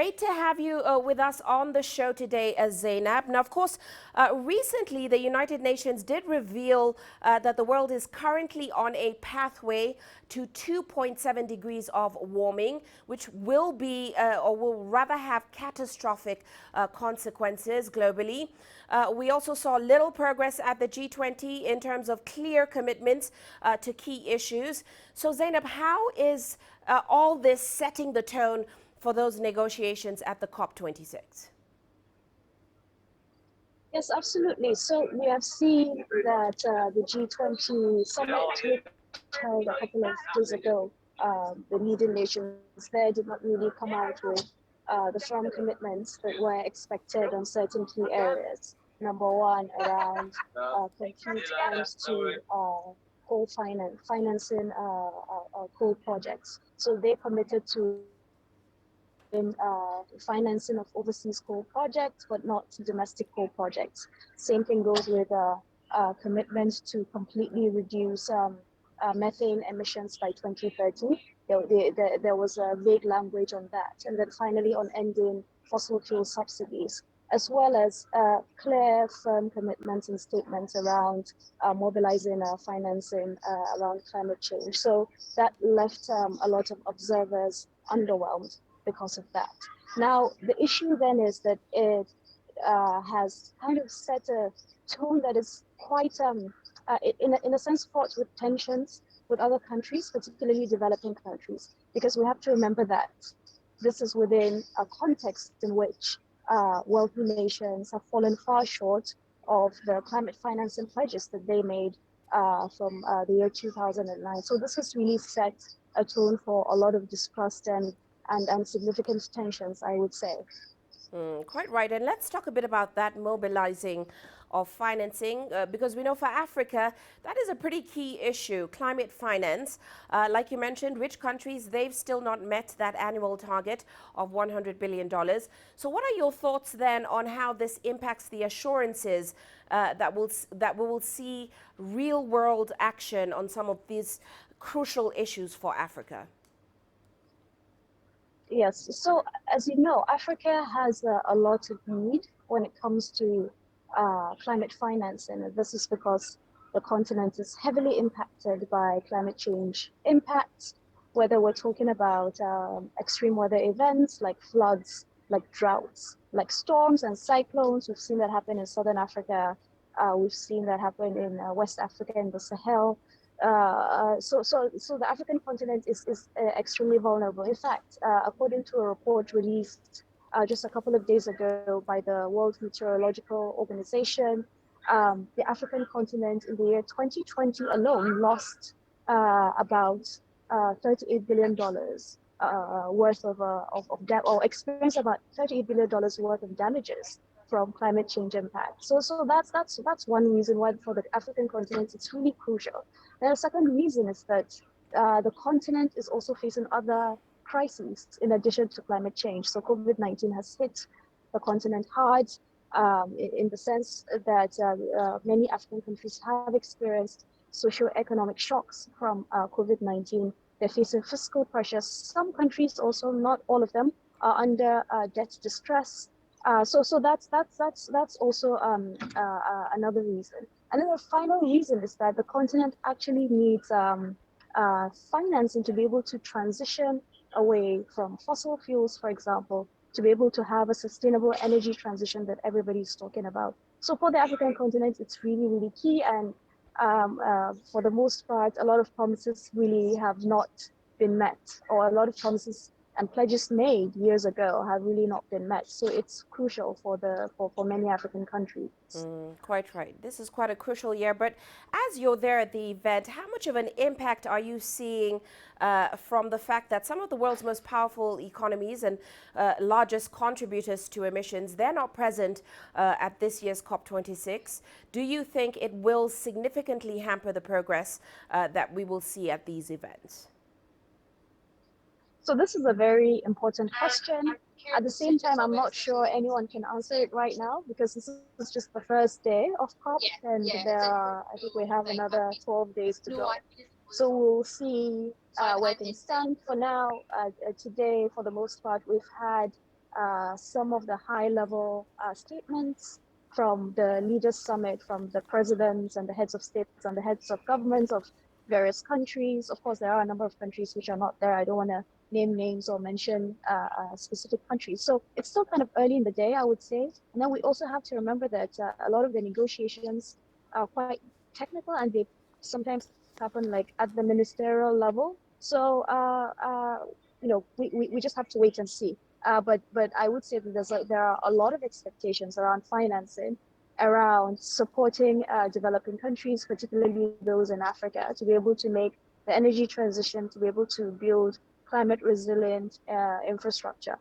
great to have you with us on the show today, Zainab. Now, of course, recently the United Nations did reveal that the world is currently on a pathway to 2.7 degrees of warming, which will be or will rather have catastrophic consequences globally. We also saw little progress at the G20 in terms of clear commitments to key issues. So, Zainab, how is all this setting the tone for those negotiations at the COP26? Yes, absolutely. So we have seen that the G20 summit, which held a couple of days ago, the leading nations there did not really come out with the firm commitments that were expected on certain key areas. Number one, around complete end to financing coal projects. So they committed to in financing of overseas coal projects, but not domestic coal projects. Same thing goes with commitment to completely reduce methane emissions by 2030. There was a vague language on that. And then finally on ending fossil fuel subsidies, as well as clear, firm commitments and statements around mobilizing financing around climate change. So that left a lot of observers underwhelmed because of that. Now, the issue then is that it has kind of set a tone that is quite, in a sense, fraught with tensions with other countries, particularly developing countries, because we have to remember that this is within a context in which wealthy nations have fallen far short of the climate financing pledges that they made from the year 2009. So this has really set a tone for a lot of distrust and significant tensions, I would say. Quite right. And let's talk a bit about that mobilizing of financing, because we know for Africa, that is a pretty key issue, climate finance. Like you mentioned, rich countries, they've still not met that annual target of $100 billion. So what are your thoughts then on how this impacts the assurances that we will see real world action on some of these crucial issues for Africa? Yes, so as you know, Africa has a lot of need when it comes to climate financing. And this is because the continent is heavily impacted by climate change impacts, whether we're talking about extreme weather events like floods, like droughts, like storms and cyclones. We've seen that happen in Southern Africa. We've seen that happen in West Africa and the Sahel. So the African continent is extremely vulnerable. In fact, according to a report released just a couple of days ago by the World Meteorological Organization, the African continent in the year 2020 alone lost about $38 billion worth of debt, or experienced about $38 billion worth of damages from climate change impact. So that's one reason why for the African continent it's really crucial. And the second reason is that the continent is also facing other crises in addition to climate change. So COVID-19 has hit the continent hard in the sense that many African countries have experienced socio-economic shocks from COVID-19. They're facing fiscal pressures. Some countries also, not all of them, are under debt distress. So that's also another reason. And then the final reason is that the continent actually needs financing to be able to transition away from fossil fuels, for example, to be able to have a sustainable energy transition that everybody's talking about. So for the African continent, it's really, really key. And for the most part, a lot of promises really have not been met, or a lot of promises and pledges made years ago have really not been met. So it's crucial for many African countries. Quite right. This is quite a crucial year. But as you're there at the event, how much of an impact are you seeing from the fact that some of the world's most powerful economies and largest contributors to emissions, they're not present at this year's COP26? Do you think it will significantly hamper the progress that we will see at these events? So this is a very important question. At the same time, I'm not sure anyone can answer it right now because this is just the first day of COP, and I think we have another 12 days to go. So we'll see where things stand. For now, today, for the most part, we've had some of the high-level statements from the Leaders Summit, from the presidents and the heads of states and the heads of governments of various countries. Of course, there are a number of countries which are not there. I don't want to name names or mention specific countries. So it's still kind of early in the day, I would say. And then we also have to remember that a lot of the negotiations are quite technical, and they sometimes happen like at the ministerial level. So we just have to wait and see. But I would say that there are a lot of expectations around financing, around supporting developing countries, particularly those in Africa, to be able to make the energy transition, to be able to build climate resilient infrastructure.